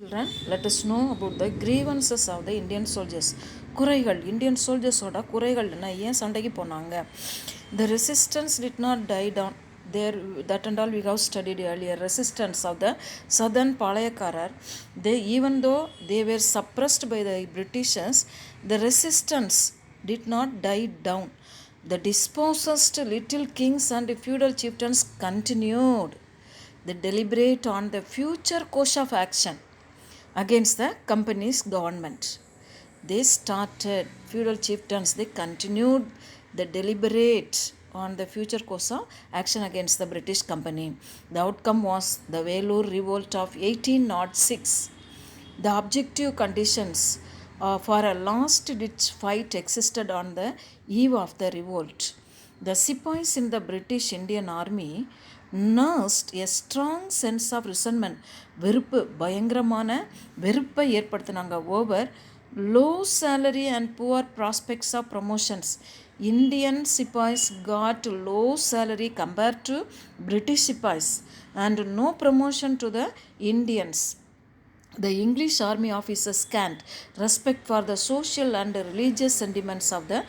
Children, let us know about the grievances of the Indian soldiers. குறைகள் Indian சோல்ஜர்ஸோட குறைகள்னா ஏன் சண்டைக்கு போனாங்க? The resistance did not die down there. That and all we have studied earlier. Resistance of the southern பாளையக்காரர், they even though they were suppressed by the Britishers, the resistance did not die down. The dispossessed little kings and feudal chieftains continued. They deliberate on the future course of action against the company's government. They started, feudal chieftains, they continued the deliberate on the future course of action against the British company. The outcome was the Vellore revolt of 1806. The objective conditions for a last-ditch fight existed on the eve of the revolt. The sepoys in the British Indian Army nursed a strong sense of resentment. வெறுப்பு, பயங்கரமான வெறுப்பை ஏற்படுத்தினாங்க over low salary and poor prospects of promotions. Indian sepoys got low salary compared to British sepoys and no promotion to the Indians. The English army officers scant respect for the social and religious sentiments of the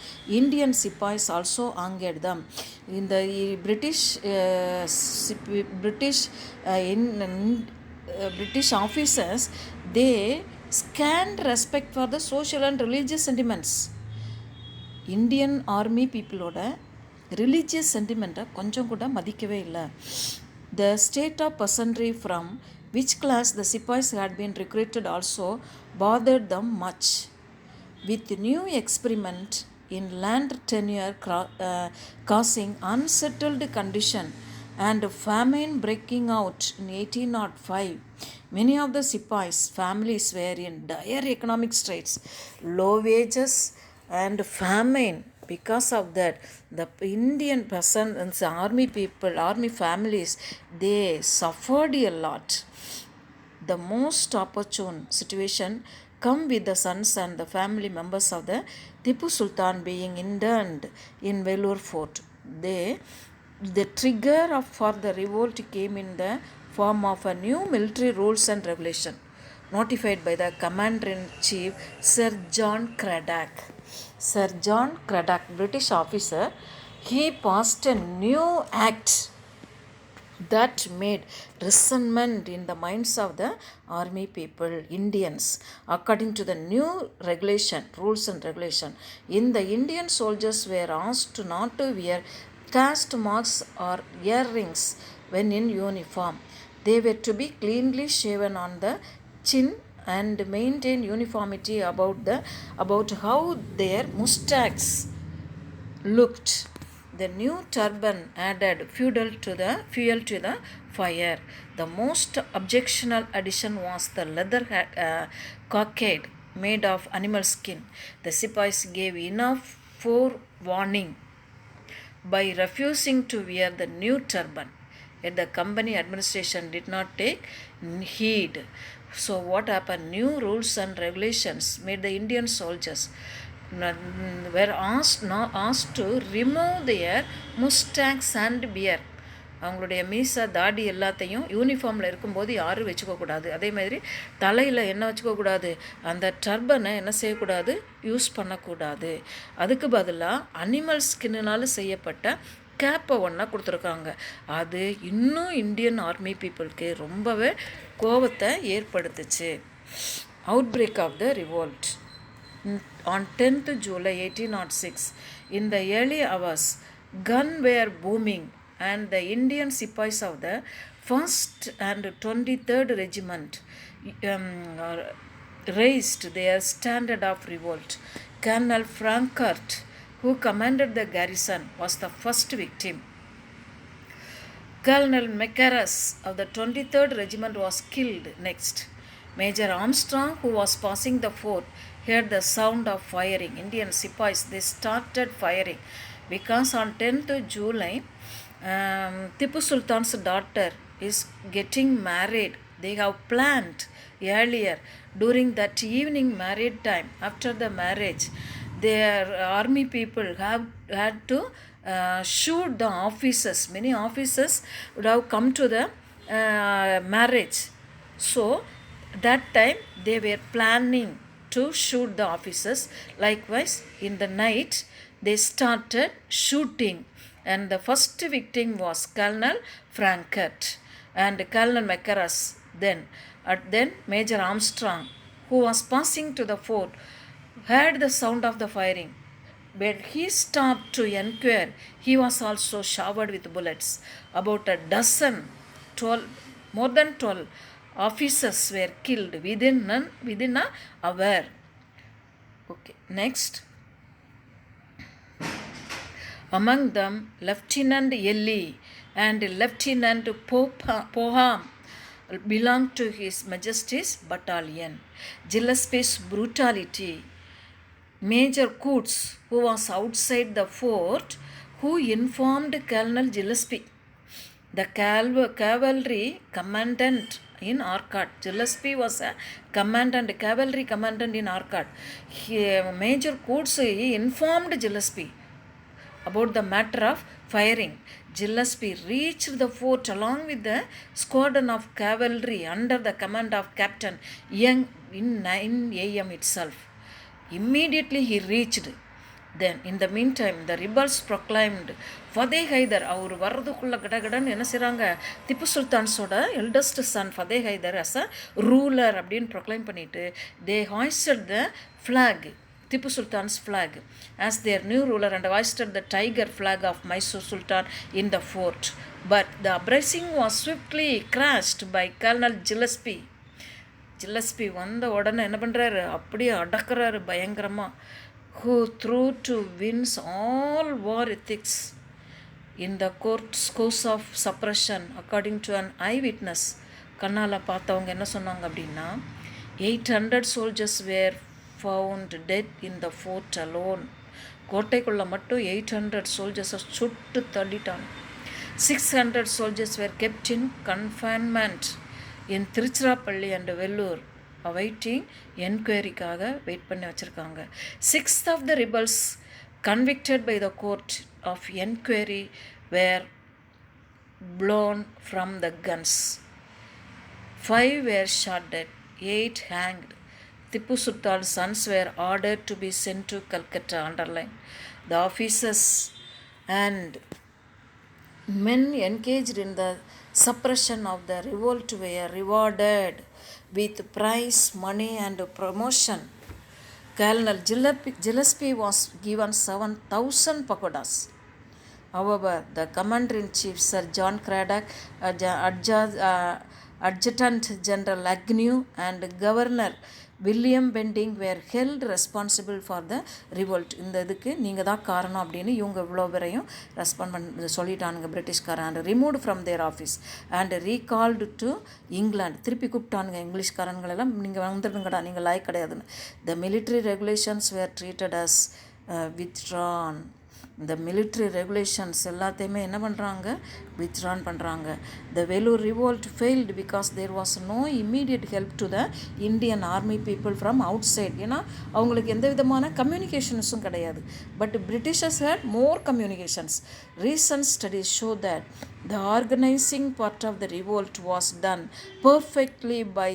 Indian sepoys also angered them. In the British officers, they scant respect for the social and religious sentiments. Indian army பீப்புளோட religious சென்டிமெண்ட்டை கொஞ்சம் கூட மதிக்கவே இல்லை. The state of peasantry from which class the sepoys had been recruited also bothered them much. With new experiment in land tenure causing unsettled condition and famine breaking out in 1805, many of the sepoys' families were in dire economic straits, low wages and famine. Because of that, the Indian peasants, army people, army families, they suffered a lot. The most opportune situation come with the sons and the family members of the Tipu Sultan being interned in Vellore fort. The trigger for the revolt came in the form of a new military rules and regulation notified by the Commander-in-Chief Sir John Cradock. Sir John Cradock, British officer, he passed a new act that made resentment in the minds of the army people, Indians. According to the new regulation, rules and regulation, the Indian soldiers were asked not to wear caste marks or earrings when in uniform. They were to be cleanly shaven on the chin and maintain uniformity about how their mustaches looked. The new turban added fuel to the fire. The most objectionable addition was the leather cockade made of animal skin. The sepoys gave enough forewarning by refusing to wear the new turban. Yet the company administration did not take heed. So what happened? New rules and regulations made the Indian soldiers were asked to remove their mustaches and beard. அவங்களுடைய மீசை தாடி எல்லாத்தையும் யூனிஃபார்மில் இருக்கும்போது யாரும் வச்சுக்கக்கூடாது. அதே மாதிரி தலையில் என்ன வச்சுக்கக்கூடாது, அந்த டர்பனை என்ன செய்யக்கூடாது, யூஸ் பண்ணக்கூடாது. அதுக்கு பதிலாக அனிமல் ஸ்கின்னால் செய்யப்பட்ட கேப்பை ஒன்றா கொடுத்துருக்காங்க. அது இன்னும் இந்தியன் ஆர்மி பீப்புளுக்கு ரொம்பவே கோபத்தை ஏற்படுத்துச்சு. Outbreak of the revolt. On 10th July 1806, in the early hours, guns were booming and the Indian sepoys of the 1st and 23rd Regiment raised their standard of revolt. Colonel Frankert, who commanded the garrison, was the first victim. Colonel Macaras of the 23rd Regiment was killed next. Major Armstrong, who was passing the fort, heard the sound of firing. Indian sepoys, they started firing because on 10th July, Tipu Sultan's daughter is getting married. They have planned earlier during that evening married time. After the marriage, their army people had to shoot the officers. Many officers would have come to the marriage. So That time they were planning to shoot the officers. Likewise, in the night, they started shooting, and the first victim was Colonel Frankert and Colonel Macaras. Then Major Armstrong, who was passing to the fort, heard the sound of the firing. When he stopped to inquire, he was also showered with bullets. About a dozen, 12, more than 12 officers were killed within an hour. Okay, next. Among them, Lieutenant Yelly and Lieutenant Poham belonged to His Majesty's battalion. Gillespie's brutality. Major Coots, who was outside the fort, who informed Colonel Gillespie, the cavalry commandant in Arcot. Gillespie was a cavalry commandant in Arcot. Major Coots informed Gillespie about the matter of firing. Gillespie reached the fort along with the squadron of cavalry under the command of Captain Young in 9 a.m. itself. Immediately he reached. Then, in the meantime, the rebels proclaimed Fateh Haidar. அவர் வர்றதுக்குள்ள கடகடன்னு என்ன செய்கிறாங்க, திப்பு சுல்தான்ஸோட eldest son Fateh Haidar as a ruler அப்படின்னு proclaim பண்ணிட்டு they hoisted the flag, Tipu Sultan's flag, as their new ruler and hoisted the tiger flag of Mysore Sultan in the fort. But the uprising was swiftly crushed by Colonel Gillespie. Gillespie வந்த உடனே என்ன பண்ணுறாரு, அப்படியே அடக்கிறாரு பயங்கரமாக. Who threw to winds all war ethics in the course of suppression. According to an eyewitness, கண்ணால் பார்த்தவங்க என்ன சொன்னாங்க அப்படின்னா, 800 soldiers were found dead in the fort alone. கோட்டைக்குள்ளே மட்டும் 800 soldiers சுட்டு தள்ளிட்டாங்க. 600 soldiers were kept in confinement in Tiruchirappalli and Vellore, awaiting என்கொயரிக்காக wait பண்ணி வச்சுருக்காங்க. 6 of the rebels convicted by the court of enquiry were blown from the guns. 5 were shot dead, 8 hanged. Tipu Sultan's sons were ordered to be sent to Calcutta. Underline. The officers and men engaged in the suppression of the revolt were rewarded with prize money and promotion. Colonel Gillespie was given 7,000 pagodas. However, the commander-in-chief Sir John Cradock, Adjutant General Agnew and Governor William Bending were held responsible for the revolt. இந்த இதுக்கு நீங்கள் தான் காரணம் அப்படின்னு இவங்க இவ்வளோ பேரையும் respond பண்ண சொல்லிட்டானுங்க பிரிட்டிஷ்காரன். And removed from their office and recalled to England. திருப்பி கூப்பிட்டானுங்க இங்கிலீஷ்காரங்களெல்லாம், நீங்கள் வந்துடுங்கடா, நீங்கள் லாய்க் கிடையாதுன்னு. The military regulations were treated as withdrawn. இந்த மிலிட்ரி ரெகுலேஷன்ஸ் எல்லாத்தையுமே என்ன பண்ணுறாங்க, வித்ட்ரான் பண்ணுறாங்க. The Vellore revolt failed because there was no immediate help to the Indian army people from outside. ஏன்னா அவங்களுக்கு எந்த விதமான கம்யூனிகேஷன்ஸும் கிடையாது. But Britishers had more communications. Recent studies show that the organizing part of the revolt was done perfectly by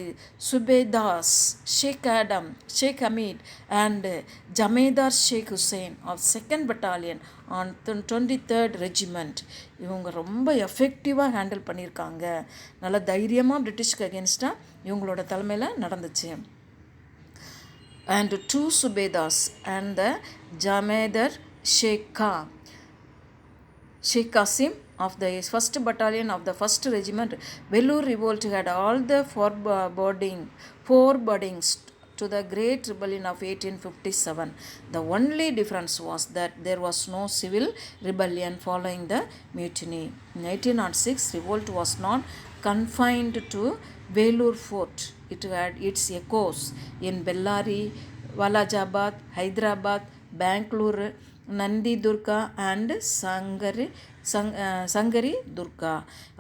Subedars Sheikh Adam, Sheikh Hamid and Jamedar Sheikh Hussain of 2nd Battalion on 23rd Regiment. இவங்க ரொம்ப எஃபெக்டிவாக handle பண்ணியிருக்காங்க. நல்ல தைரியமாக பிரிட்டிஷ்க்கு அகேன்ஸ்டாக இவங்களோட தலைமையில் நடந்துச்சு. And 2 Subedars and the Jamedar Sheikh Qasim of the 1st Battalion of the 1st Regiment. Vellore revolt had all the forebodings to the Great Rebellion of 1857. The only difference was that there was no civil rebellion following the mutiny. In 1806, revolt was not confined to Vellore Fort. It had its echoes in Bellary, Walajabad, Hyderabad, Bangalore, Nandi Durga and Sangari Durga.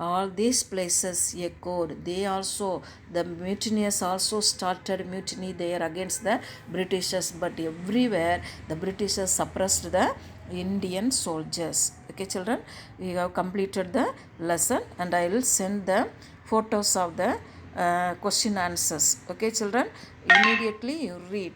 All these places echoed. The mutineers also started mutiny there against the Britishers, but everywhere the Britishers suppressed the Indian soldiers. Okay children, we have completed the lesson and I will send the photos of the question answers. Okay children, immediately you read.